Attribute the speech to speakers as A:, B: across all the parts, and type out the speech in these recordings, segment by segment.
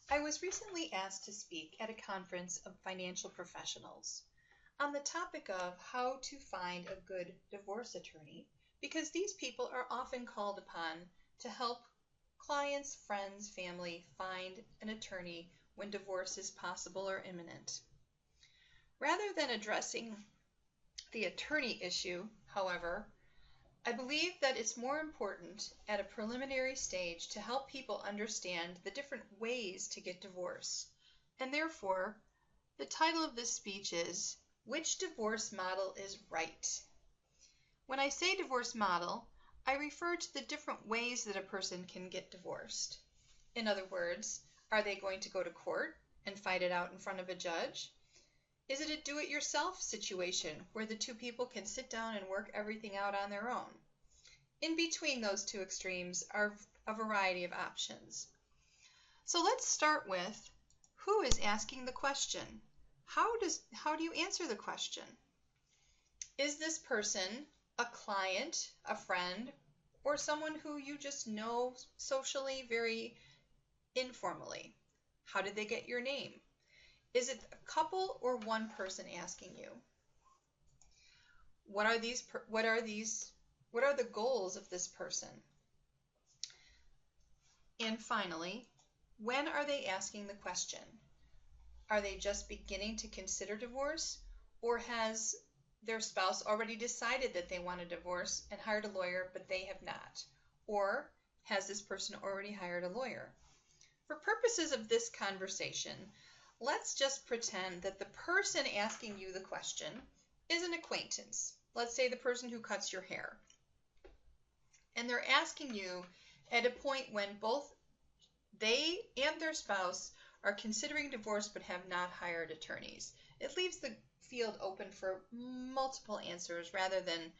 A: I was recently asked to speak at a conference of financial professionals on the topic of how to find a good divorce attorney, because these people are often called upon to help clients, friends, family find an attorney when divorce is possible or imminent. Rather than addressing the attorney issue, however, I believe that it's more important at a preliminary stage to help people understand the different ways to get divorce. And therefore, the title of this speech is, Which Divorce Model is Right? When I say divorce model, I refer to the different ways that a person can get divorced. In other words, are they going to go to court and fight it out in front of a judge? Is it a do-it-yourself situation where the two people can sit down and work everything out on their own? In between those two extremes are a variety of options. So let's start with, who is asking the question? How do you answer the question? Is this person a client, a friend, or someone who you just know socially, very informally? How did they get your name? Is it a couple or one person asking you? What are the goals of this person? And finally, when are they asking the question? Are they just beginning to consider divorce, or has their spouse already decided that they want a divorce and hired a lawyer, but they have not? Or has this person already hired a lawyer? For purposes of this conversation, let's just pretend that the person asking you the question is an acquaintance. Let's say the person who cuts your hair. And they're asking you at a point when both they and their spouse are considering divorce but have not hired attorneys. It leaves the field open for multiple answers rather than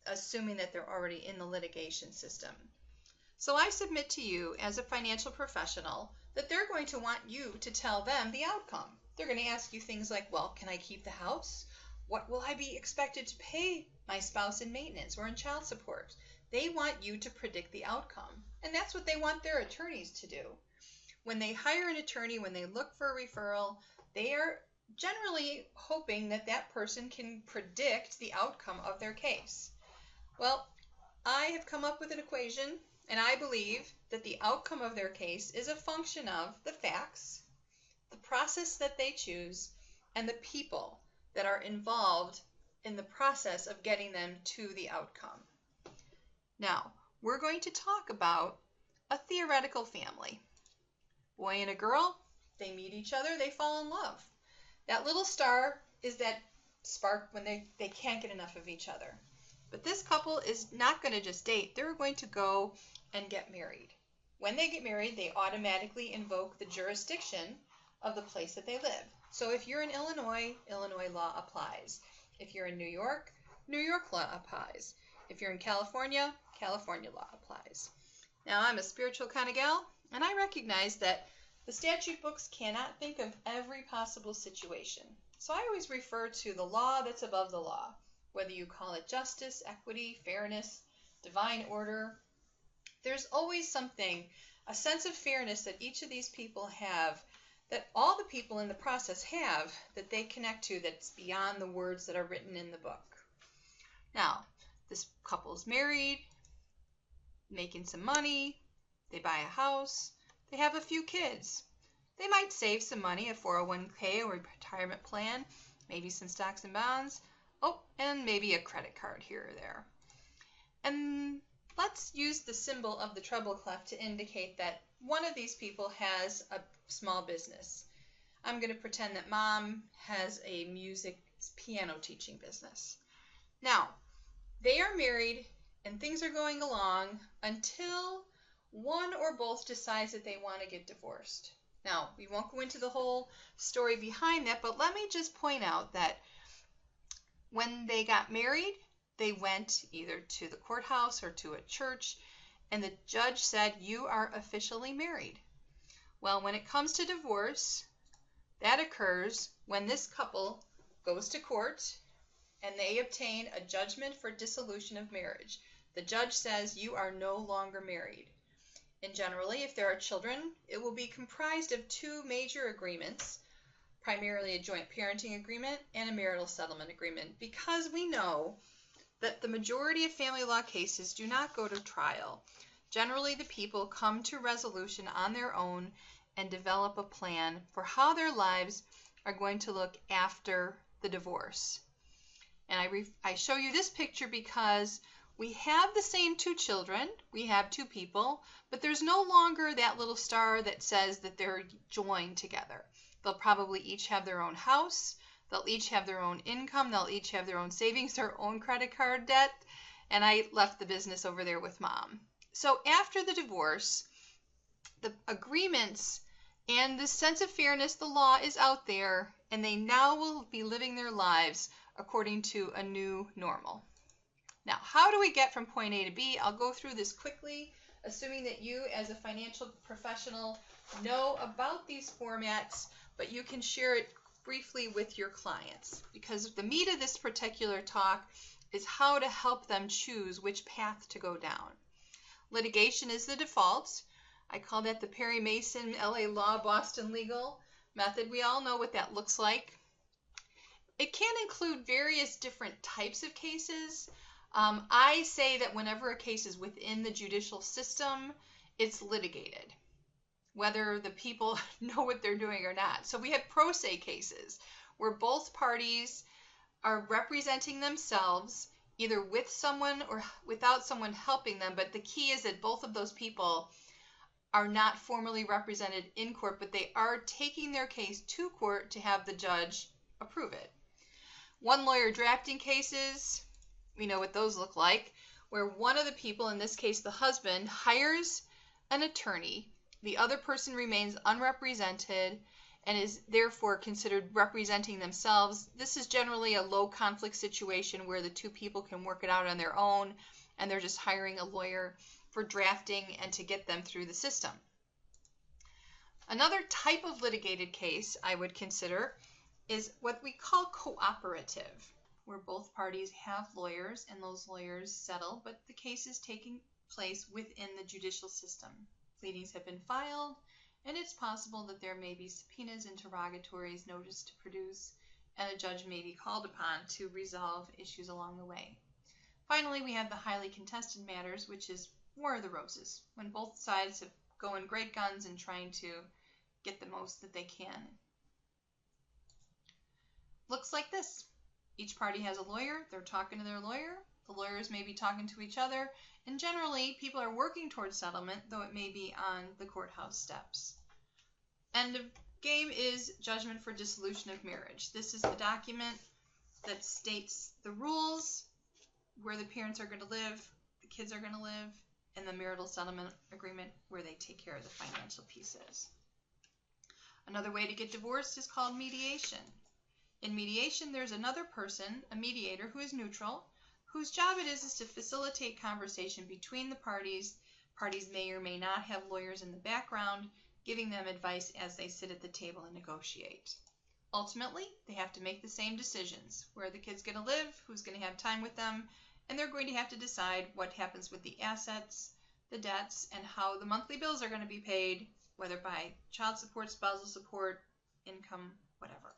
A: assuming that they're already in the litigation system. So I submit to you as a financial professional that they're going to want you to tell them the outcome. They're going to ask you things like, well, can I keep the house? What will I be expected to pay my spouse in maintenance or in child support? They want you to predict the outcome. And that's what they want their attorneys to do. When they hire an attorney, when they look for a referral, they are generally hoping that that person can predict the outcome of their case. Well, I have come up with an equation, and I believe that the outcome of their case is a function of the facts, the process that they choose, and the people that are involved in the process of getting them to the outcome. Now, we're going to talk about a theoretical family. Boy and a girl, they meet each other, they fall in love. That little star is that spark when they can't get enough of each other. But this couple is not going to just date, they're going to go and get married. When they get married, they automatically invoke the jurisdiction of the place that they live. So if you're in Illinois, Illinois law applies. If you're in New York, New York law applies. If you're in California, California law applies. Now, I'm a spiritual kind of gal, and I recognize that the statute books cannot think of every possible situation. So I always refer to the law that's above the law, whether you call it justice, equity, fairness, divine order. There's always something, a sense of fairness that each of these people have, that all the people in the process have, that they connect to, that's beyond the words that are written in the book. Now, this couple's married, making some money, they buy a house, they have a few kids. They might save some money, a 401k or a retirement plan, maybe some stocks and bonds, and maybe a credit card here or there. And let's use the symbol of the treble clef to indicate that one of these people has a small business. I'm going to pretend that mom has a piano teaching business. Now, they are married and things are going along until one or both decides that they want to get divorced. Now, we won't go into the whole story behind that, but let me just point out that when they got married, they went either to the courthouse or to a church, and the judge said, you are officially married. Well, when it comes to divorce, that occurs when this couple goes to court and they obtain a judgment for dissolution of marriage. The judge says you are no longer married. And generally, if there are children, it will be comprised of two major agreements, primarily a joint parenting agreement and a marital settlement agreement, because we know that the majority of family law cases do not go to trial. Generally, the people come to resolution on their own and develop a plan for how their lives are going to look after the divorce. And I show you this picture because we have the same two children, we have two people, but there's no longer that little star that says that they're joined together. They'll probably each have their own house, they'll each have their own income, they'll each have their own savings, their own credit card debt, and I left the business over there with mom. So after the divorce, the agreements and the sense of fairness, the law is out there, and they now will be living their lives according to a new normal. Now, how do we get from point A to B? I'll go through this quickly, assuming that you as a financial professional know about these formats, but you can share it briefly with your clients, because the meat of this particular talk is how to help them choose which path to go down. Litigation is the default. I call that the Perry Mason, LA Law, Boston Legal method. We all know what that looks like. It can include various different types of cases. I say that whenever a case is within the judicial system, it's litigated, whether the people know what they're doing or not. So we have pro se cases where both parties are representing themselves, either with someone or without someone helping them, but the key is that both of those people are not formally represented in court, but they are taking their case to court to have the judge approve it. One lawyer drafting cases, we know what those look like, where one of the people, in this case the husband, hires an attorney. The other person remains unrepresented and is therefore considered representing themselves. This is generally a low conflict situation where the two people can work it out on their own, and they're just hiring a lawyer for drafting and to get them through the system. Another type of litigated case I would consider is what we call cooperative, where both parties have lawyers and those lawyers settle, but the case is taking place within the judicial system. Pleadings have been filed, and it's possible that there may be subpoenas, interrogatories, notice to produce, and a judge may be called upon to resolve issues along the way. Finally, we have the highly contested matters, which is War of the Roses, when both sides have going great guns and trying to get the most that they can. Looks like this. Each party has a lawyer, they're talking to their lawyer, the lawyers may be talking to each other, and generally people are working towards settlement, though it may be on the courthouse steps. And the game is Judgment for Dissolution of Marriage. This is the document that states the rules, where the parents are going to live, the kids are going to live, and the marital settlement agreement where they take care of the financial pieces. Another way to get divorced is called mediation. In mediation, there's another person, a mediator, who is neutral, whose job it is to facilitate conversation between the parties. Parties may or may not have lawyers in the background, giving them advice as they sit at the table and negotiate. Ultimately, they have to make the same decisions: where the kid's going to live, who's going to have time with them, and they're going to have to decide what happens with the assets, the debts, and how the monthly bills are going to be paid, whether by child support, spousal support, income, whatever.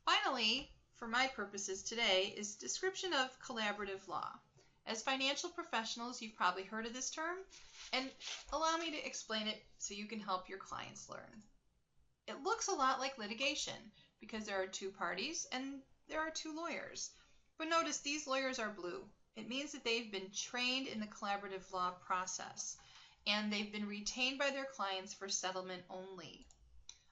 A: Finally, for my purposes today, is description of collaborative law. As financial professionals, you've probably heard of this term, and allow me to explain it so you can help your clients learn. It looks a lot like litigation because there are two parties and there are two lawyers. But notice these lawyers are blue. It means that they've been trained in the collaborative law process and they've been retained by their clients for settlement only.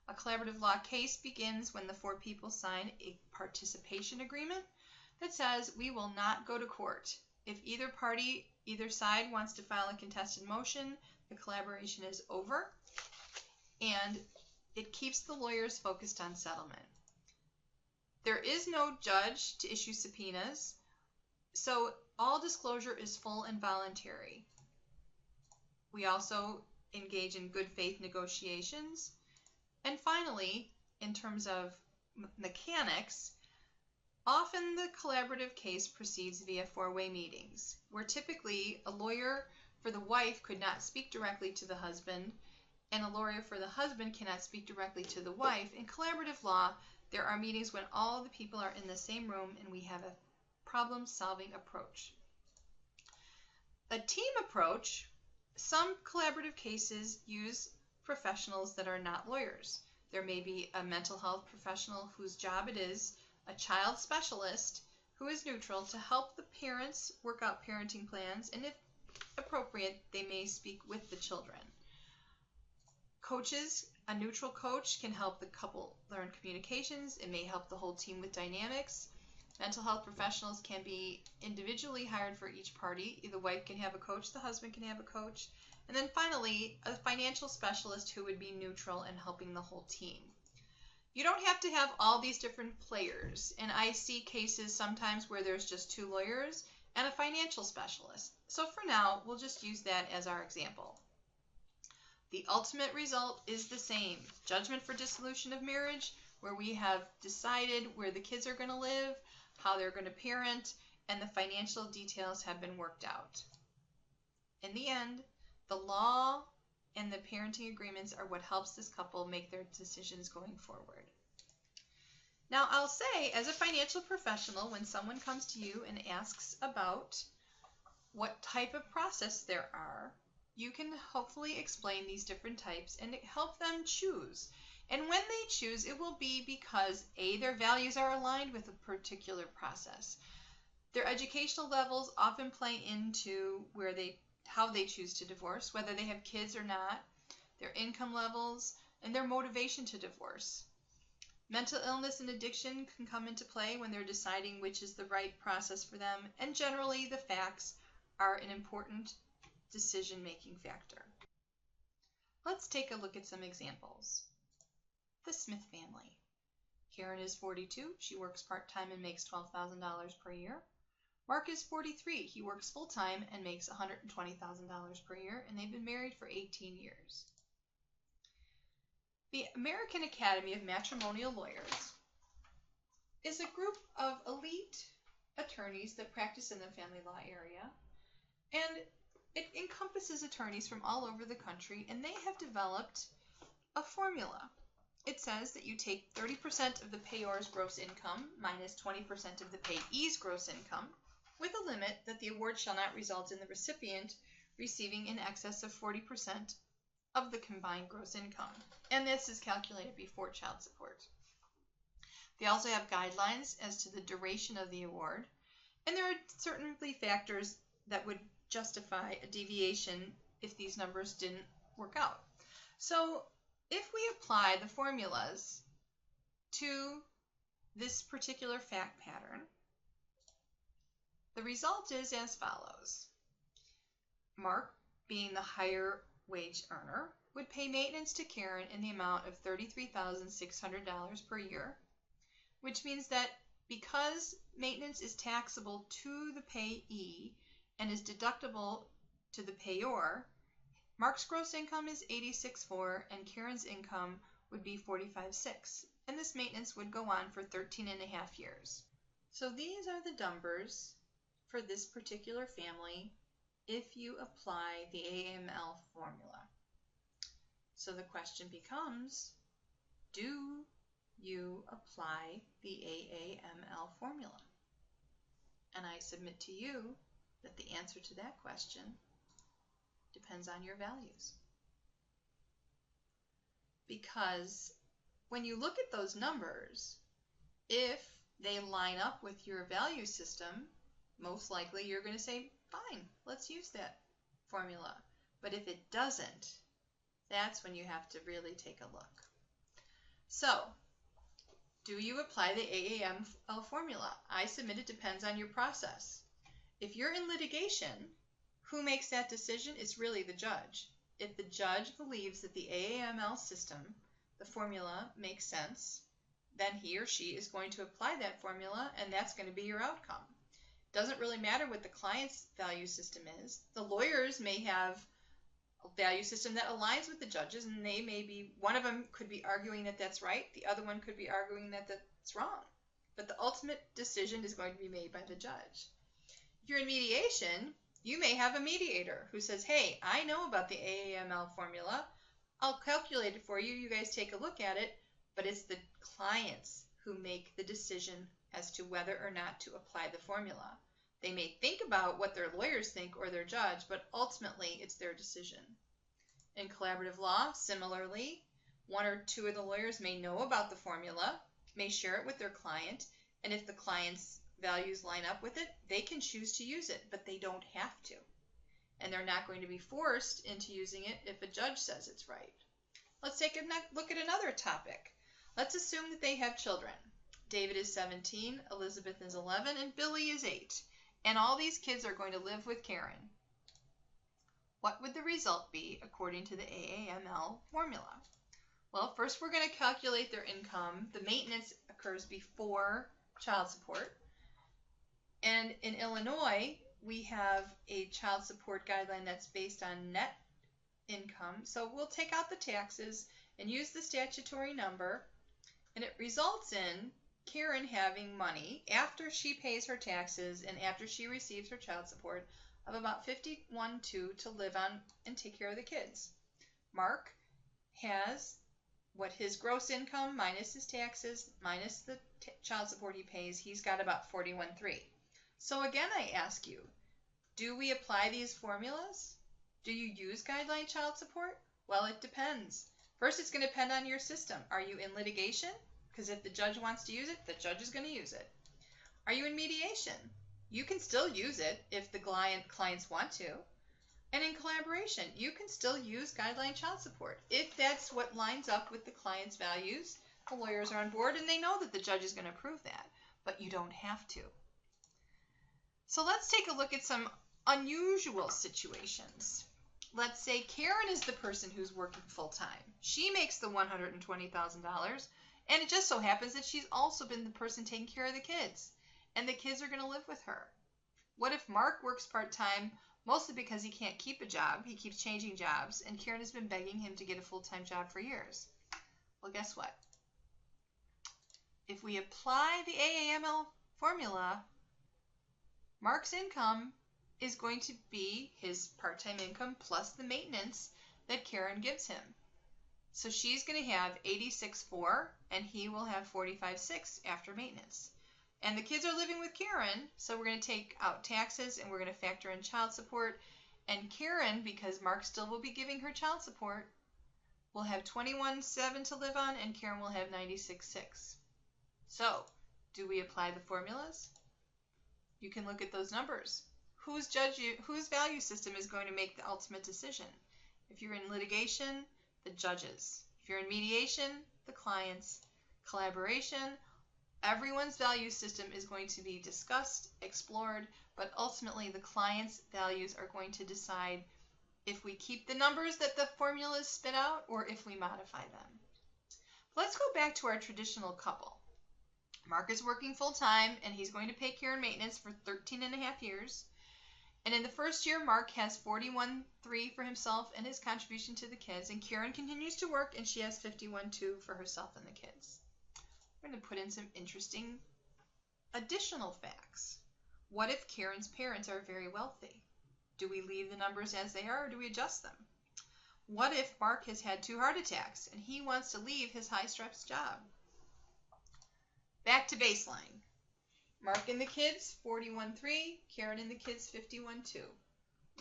A: A collaborative law case begins when the four people sign a participation agreement that says we will not go to court. If either side wants to file a contested motion, the collaboration is over, and it keeps the lawyers focused on settlement. There is no judge to issue subpoenas, so all disclosure is full and voluntary. We also engage in good faith negotiations. And finally, in terms of mechanics, often the collaborative case proceeds via four-way meetings, where typically a lawyer for the wife could not speak directly to the husband, and a lawyer for the husband cannot speak directly to the wife. In collaborative law, there are meetings when all the people are in the same room and we have a problem-solving approach. A team approach, some collaborative cases use professionals that are not lawyers. There may be a mental health professional whose job it is, a child specialist who is neutral to help the parents work out parenting plans, and if appropriate, they may speak with the children. Coaches, a neutral coach can help the couple learn communications. It may help the whole team with dynamics. Mental health professionals can be individually hired for each party. The wife can have a coach, the husband can have a coach. And then finally, a financial specialist who would be neutral and helping the whole team. You don't have to have all these different players. And I see cases sometimes where there's just 2 lawyers and a financial specialist. So for now, we'll just use that as our example. The ultimate result is the same. Judgment for dissolution of marriage, where we have decided where the kids are going to live, how they're going to parent, and the financial details have been worked out. In the end, the law and the parenting agreements are what helps this couple make their decisions going forward. Now, I'll say, as a financial professional, when someone comes to you and asks about what type of process there are, you can hopefully explain these different types and help them choose. And when they choose, it will be because A, their values are aligned with a particular process. Their educational levels often play into how they choose to divorce, whether they have kids or not, their income levels, and their motivation to divorce. Mental illness and addiction can come into play when they're deciding which is the right process for them, and generally the facts are an important decision-making factor. Let's take a look at some examples. The Smith family. Karen is 42. She works part-time and makes $12,000 per year. Mark is 43. He works full-time and makes $120,000 per year, and they've been married for 18 years. The American Academy of Matrimonial Lawyers is a group of elite attorneys that practice in the family law area, and it encompasses attorneys from all over the country, and they have developed a formula. It says that you take 30% of the payor's gross income minus 20% of the payee's gross income, with a limit that the award shall not result in the recipient receiving in excess of 40% of the combined gross income. And this is calculated before child support. They also have guidelines as to the duration of the award, and there are certainly factors that would justify a deviation if these numbers didn't work out. So if we apply the formulas to this particular fact pattern, the result is as follows. Mark, being the higher wage earner, would pay maintenance to Karen in the amount of $33,600 per year, which means that because maintenance is taxable to the payee and is deductible to the payor, Mark's gross income is $86,400 and Karen's income would be $45,600, and this maintenance would go on for 13 and a half years. So these are the numbers for this particular family if you apply the AAML formula. So the question becomes, do you apply the AAML formula? And I submit to you that the answer to that question depends on your values. Because when you look at those numbers, if they line up with your value system, most likely you're going to say, fine, let's use that formula. But if it doesn't, that's when you have to really take a look. So, do you apply the AAML formula? I submit it depends on your process. If you're in litigation, who makes that decision? It's really the judge. If the judge believes that the AAML system, the formula, makes sense, then he or she is going to apply that formula, and that's going to be your outcome. It doesn't really matter what the client's value system is. The lawyers may have a value system that aligns with the judges, and they may be, one of them could be arguing that that's right, the other one could be arguing that that's wrong. But the ultimate decision is going to be made by the judge. If you're in mediation, You may have a mediator who says, hey, I know about the AAML formula. I'll calculate it for you. You guys take a look at it. But it's the clients who make the decision as to whether or not to apply the formula. They may think about what their lawyers think or their judge, but ultimately it's their decision. In collaborative law, similarly, one or two of the lawyers may know about the formula, may share it with their client, and if the client's values line up with it, they can choose to use it, but they don't have to. And they're not going to be forced into using it if a judge says it's right. Let's take a look at another topic. Let's assume that they have children. David is 17, Elizabeth is 11, and Billy is 8. And all these kids are going to live with Karen. What would the result be according to the AAML formula? Well, first we're going to calculate their income. The maintenance occurs before child support. And in Illinois, we have a child support guideline that's based on net income. So we'll take out the taxes and use the statutory number. And it results in Karen having money after she pays her taxes and after she receives her child support of about $51,200 to live on and take care of the kids. Mark has what his gross income minus his taxes minus the child support he pays. He's got about $41,300. So again, I ask you, do we apply these formulas? Do you use guideline child support? Well, it depends. First, it's going to depend on your system. Are you in litigation? Because if the judge wants to use it, the judge is going to use it. Are you in mediation? You can still use it if the clients want to. And in collaboration, you can still use guideline child support. If that's what lines up with the client's values, the lawyers are on board and they know that the judge is going to approve that. But you don't have to. So let's take a look at some unusual situations. Let's say Karen is the person who's working full-time. She makes the $120,000, and it just so happens that she's also been the person taking care of the kids, and the kids are going to live with her. What if Mark works part-time, mostly because he can't keep a job, he keeps changing jobs, and Karen has been begging him to get a full-time job for years? Well, guess what? If we apply the AAML formula, Mark's income is going to be his part-time income plus the maintenance that Karen gives him. So she's going to have $86,400 and he will have $45,600 after maintenance. And the kids are living with Karen, so we're going to take out taxes and we're going to factor in child support. And Karen, because Mark still will be giving her child support, will have $21,700 to live on and Karen will have $96,600. So, do we apply the formulas? You can look at those numbers. Whose value system is going to make the ultimate decision? If you're in litigation, the judges. If you're in mediation, the clients. Collaboration, everyone's value system is going to be discussed, explored, but ultimately the client's values are going to decide if we keep the numbers that the formulas spit out or if we modify them. Let's go back to our traditional couple. Mark is working full-time and he's going to pay Karen maintenance for 13 and a half years. And in the first year, Mark has $41,300 for himself and his contribution to the kids. And Karen continues to work and she has $51,200 for herself and the kids. We're going to put in some interesting additional facts. What if Karen's parents are very wealthy? Do we leave the numbers as they are or do we adjust them? What if Mark has had 2 heart attacks and he wants to leave his high-stress job? Back to baseline. Mark and the kids, $41,300. Karen and the kids, $51,200.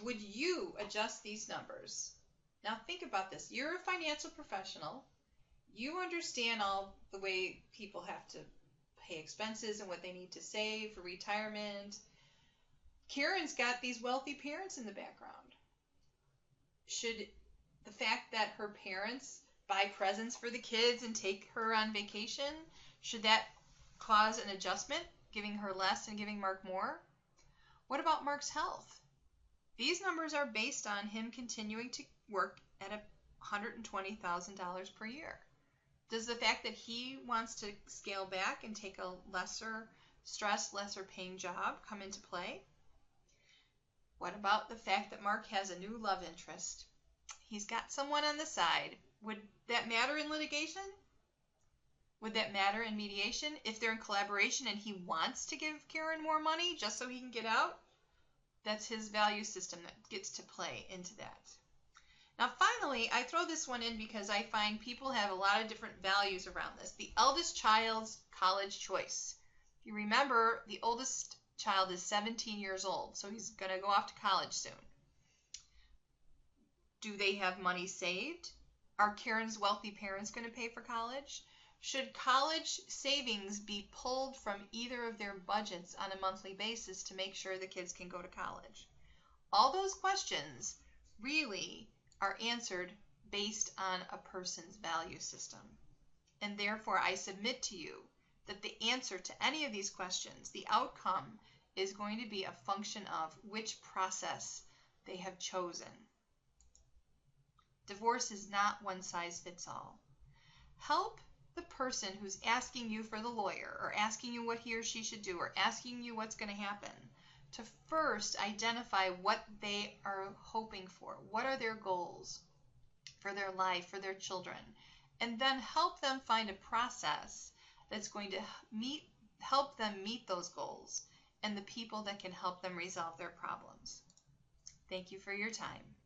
A: Would you adjust these numbers? Now think about this. You're a financial professional. You understand all the way people have to pay expenses and what they need to save for retirement. Karen's got these wealthy parents in the background. Should the fact that her parents buy presents for the kids and take her on vacation, should that cause an adjustment, giving her less and giving Mark more? What about Mark's health? These numbers are based on him continuing to work at $120,000 per year. Does the fact that he wants to scale back and take a lesser stress, lesser paying job come into play? What about the fact that Mark has a new love interest? He's got someone on the side. Would that matter in litigation? Would that matter in mediation? If they're in collaboration and he wants to give Karen more money just so he can get out, That's his value system that gets to play into that. Now, finally, I throw this one in because I find people have a lot of different values around this. The eldest child's college choice. If you remember, the oldest child is 17 years old, so he's going to go off to college soon. Do they have money saved? Are Karen's wealthy parents going to pay for college? Should college savings be pulled from either of their budgets on a monthly basis to make sure the kids can go to college? All those questions really are answered based on a person's value system. And therefore, I submit to you that the answer to any of these questions, the outcome, is going to be a function of which process they have chosen. Divorce is not one size fits all. Help the person who's asking you for the lawyer, or asking you what he or she should do, or asking you what's going to happen, to first identify what they are hoping for. What are their goals for their life, for their children? And then help them find a process that's going to help them meet those goals and the people that can help them resolve their problems. Thank you for your time.